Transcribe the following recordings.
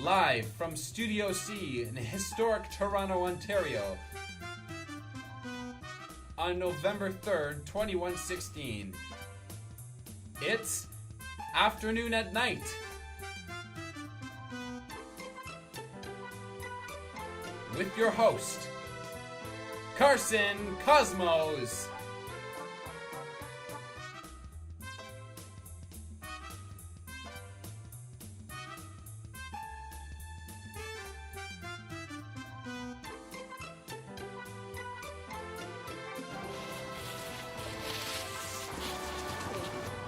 live from Studio C in historic Toronto, Ontario, on November 3rd, 2116. It's Afternoon at Night. With your host, Carson Cosmos.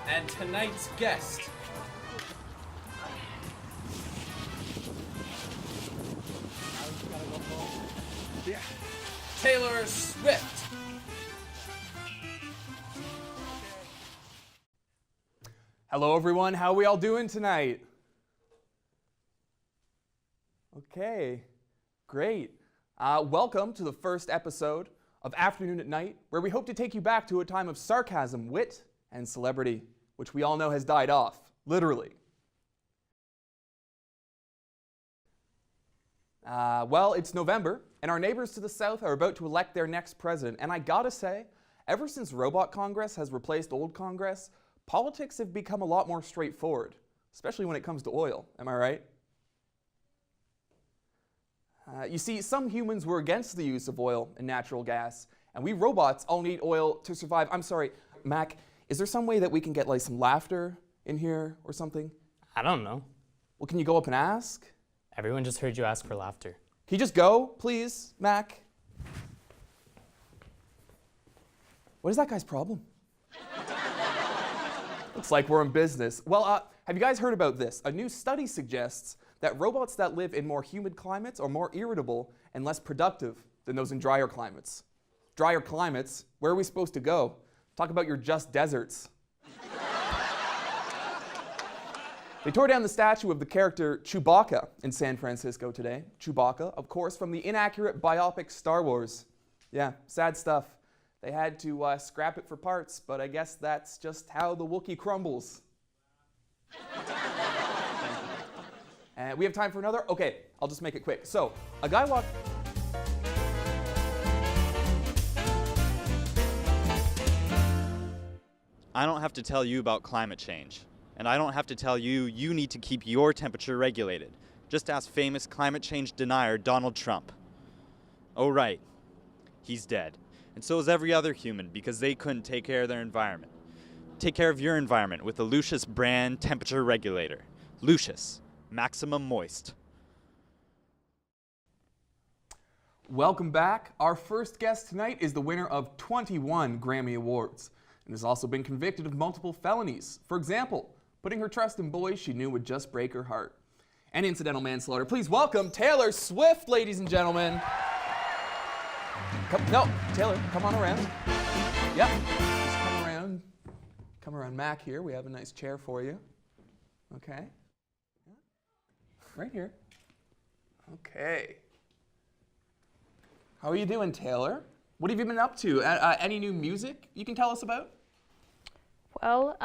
And tonight's guest, Taylor Swift. Hello everyone, how are we all doing tonight? Okay, great. Welcome to the first episode of Afternoon at Night, where we hope to take you back to a time of sarcasm, wit, and celebrity, which we all know has died off, literally. Well, it's November, and our neighbors to the south are about to elect their next president, and I gotta say, ever since Robot Congress has replaced old Congress, politics have become a lot more straightforward, especially when it comes to oil, am I right? You see, some humans were against the use of oil and natural gas, and we robots all need oil to survive. I'm sorry, Mac, is there some way that we can get like some laughter in here or something? I don't know. Well, can you go up and ask? Everyone just heard you ask for laughter. Can you just go, please, Mac? What is that guy's problem? Looks like we're in business. Well, have you guys heard about this? A new study suggests that robots that live in more humid climates are more irritable and less productive than those in drier climates. Drier climates? Where are we supposed to go? Talk about your just deserts. They tore down the statue of the character Chewbacca in San Francisco today. Chewbacca, of course, from the inaccurate biopic Star Wars. Yeah, sad stuff. They had to scrap it for parts, but I guess that's just how the Wookiee crumbles. And we have time for another? Okay, I'll just make it quick. So, a guy walked... I don't have to tell you about climate change. And I don't have to tell you you need to keep your temperature regulated. Just ask famous climate change denier Donald Trump. Oh right, he's dead. And so is every other human because they couldn't take care of their environment. Take care of your environment with the Lucius brand temperature regulator. Lucius, maximum moist. Welcome back. Our first guest tonight is the winner of 21 Grammy Awards and has also been convicted of multiple felonies. For example, putting her trust in boys she knew would just break her heart. And incidental manslaughter. Please welcome Taylor Swift, ladies and gentlemen. Taylor, come on around. Yep, just come around. Come around Mac here. We have a nice chair for you. Okay. Right here. Okay. How are you doing, Taylor? What have you been up to? Any new music you can tell us about? Well,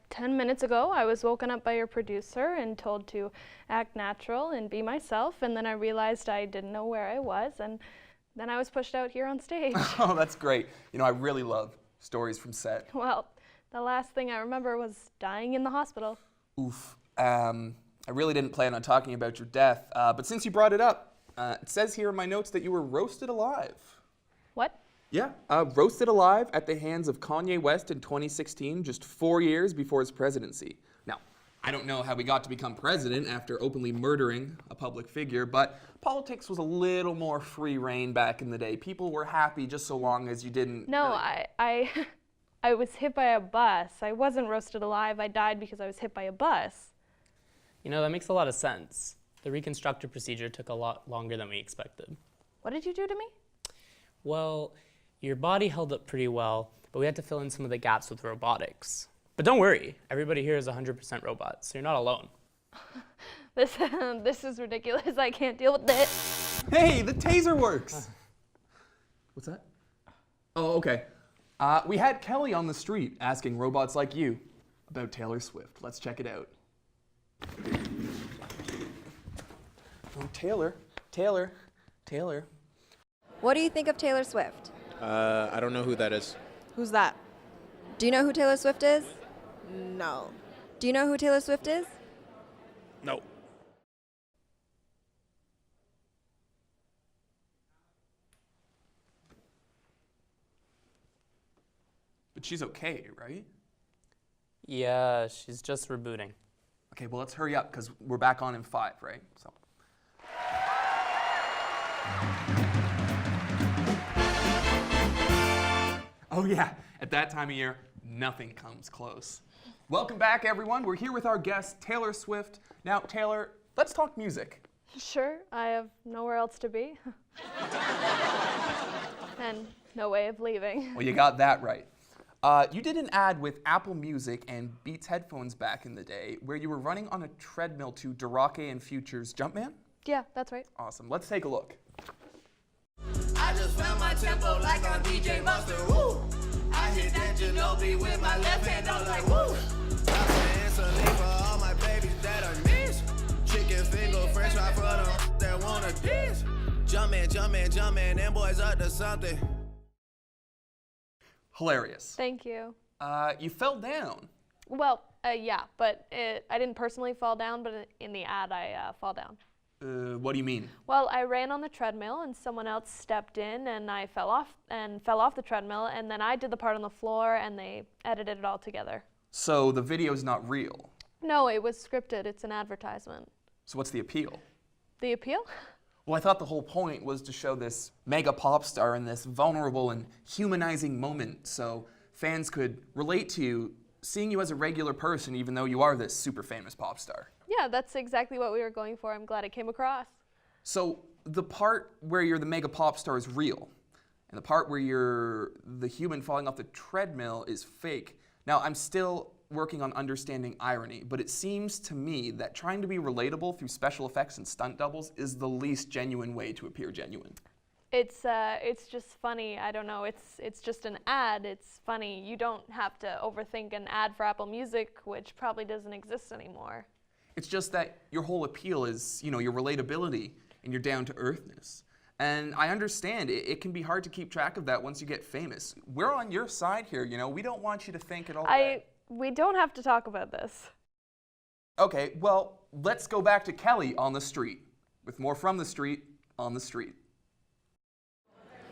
10 minutes ago, I was woken up by your producer and told to act natural and be myself, and then I realized I didn't know where I was, and then I was pushed out here on stage. Oh, that's great. You know, I really love stories from set. Well, the last thing I remember was dying in the hospital. Oof. I really didn't plan on talking about your death, but since you brought it up, it says here in my notes that you were roasted alive. What? Yeah, roasted alive at the hands of Kanye West in 2016, just 4 years before his presidency. Now, I don't know how he got to become president after openly murdering a public figure, but politics was a little more free reign back in the day. People were happy just so long as you didn't... No, I was hit by a bus. I wasn't roasted alive. I died because I was hit by a bus. You know, that makes a lot of sense. The reconstructive procedure took a lot longer than we expected. What did you do to me? Well, your body held up pretty well, but we had to fill in some of the gaps with robotics. But don't worry, everybody here is 100% robots, so you're not alone. This is ridiculous. I can't deal with this. Hey, the taser works! What's that? Oh, okay. We had Kelly on the street asking robots like you about Taylor Swift. Let's check it out. Oh, Taylor. Taylor. What do you think of Taylor Swift? I don't know who that is. Who's that? Do you know who Taylor Swift is? No. Do you know who Taylor Swift is? No. But she's okay, right? Yeah, she's just rebooting. Okay, well, let's hurry up because we're back on in 5, right? So. Oh yeah, at that time of year, nothing comes close. Welcome back, everyone. We're here with our guest, Taylor Swift. Now, Taylor, let's talk music. Sure, I have nowhere else to be. And no way of leaving. Well, you got that right. You did an ad with Apple Music and Beats headphones back in the day where you were running on a treadmill to Darake and Future's Jumpman? Yeah, that's right. Awesome. Let's take a look. I just found my tempo like I'm DJ Mustard, woo! I hit that jalopy with my left hand, I was like, woo! I'm saying something for all my babies that I miss. Chicken finger, french fry for them that wanna dance. Jumpin', them boys up to something. Hilarious. Thank you. You fell down. Well, yeah, but I didn't personally fall down, but in the ad I fall down. What do you mean? Well, I ran on the treadmill and someone else stepped in and I fell off the treadmill, and then I did the part on the floor and they edited it all together. So the video's not real. No, it was scripted. It's an advertisement. So what's the appeal? The appeal? Well, I thought the whole point was to show this mega pop star in this vulnerable and humanizing moment so fans could relate to you, seeing you as a regular person even though you are this super famous pop star. Yeah, that's exactly what we were going for. I'm glad it came across. So the part where you're the mega pop star is real, and the part where you're the human falling off the treadmill is fake. Now, I'm still working on understanding irony, but it seems to me that trying to be relatable through special effects and stunt doubles is the least genuine way to appear genuine. It's just funny. I don't know. It's just an ad. It's funny. You don't have to overthink an ad for Apple Music, which probably doesn't exist anymore. It's just that your whole appeal is, your relatability and your down-to-earthness. And I understand it can be hard to keep track of that once you get famous. We're on your side here, we don't want you to think at all. We don't have to talk about this. Okay, well, let's go back to Kelly on the street, with more from the street on the street.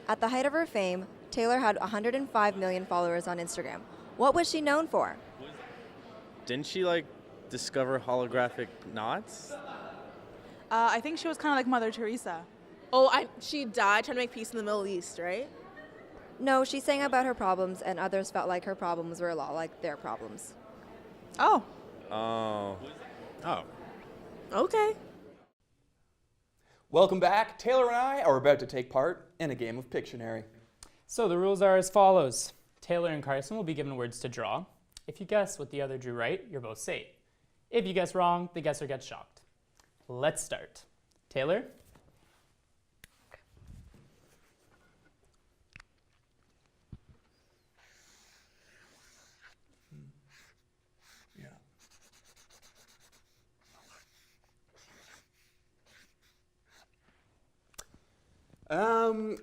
At the height of her fame, Taylor had 105 million followers on Instagram. What was she known for? Didn't she, discover holographic knots? I think she was kind of like Mother Teresa. Oh, she died trying to make peace in the Middle East, right? No, she sang about her problems, and others felt like her problems were a lot like their problems. Oh. Oh. Oh. Okay. Welcome back. Taylor and I are about to take part in a game of Pictionary. So the rules are as follows. Taylor and Carson will be given words to draw. If you guess what the other drew right, you're both safe. If you guess wrong, the guesser gets shocked. Let's start. Taylor?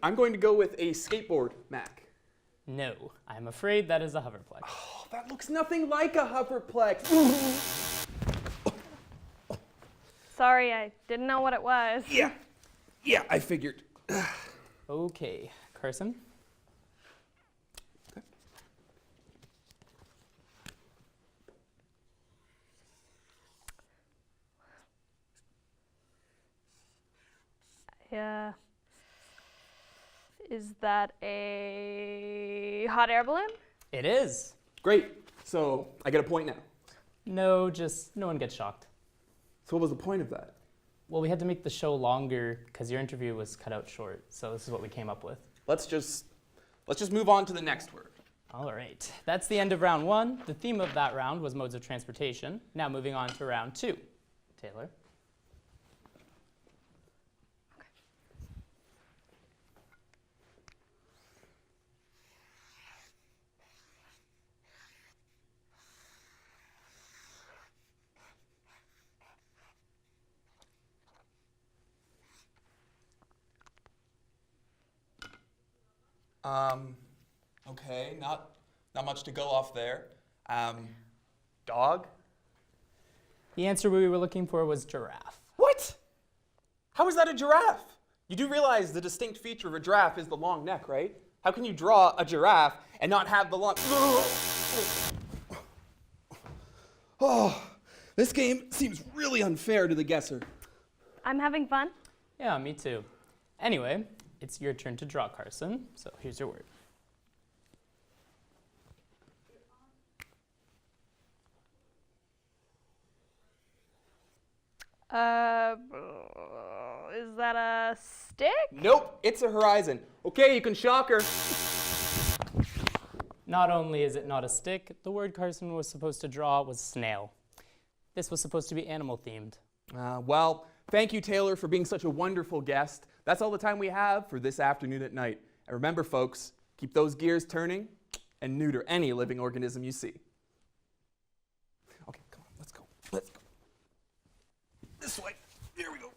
I'm going to go with a skateboard, Mac. No, I'm afraid that is a hoverplex. Oh, that looks nothing like a hoverplex. Sorry, I didn't know what it was. Yeah, I figured. Okay, Carson? Okay. Yeah. Is that a hot air balloon? It is. Great. So I get a point now. No, just no one gets shocked. So what was the point of that? Well, we had to make the show longer because your interview was cut out short, so this is what we came up with. Let's just move on to the next word. All right, that's the end of round one. The theme of that round was modes of transportation. Now moving on to round two. Taylor? Okay, not much to go off there. Dog? The answer we were looking for was giraffe. What? How is that a giraffe? You do realize the distinct feature of a giraffe is the long neck, right? How can you draw a giraffe and not have the long... Oh, this game seems really unfair to the guesser. I'm having fun. Yeah, me too. Anyway, it's your turn to draw, Carson. So here's your word. Is that a stick? Nope, it's a horizon. Okay, you can shock her. Not only is it not a stick, the word Carson was supposed to draw was snail. This was supposed to be animal themed. Well, thank you, Taylor, for being such a wonderful guest. That's all the time we have for this afternoon at night. And remember, folks, keep those gears turning and neuter any living organism you see. Okay, come on, let's go. Let's go. This way. Here we go.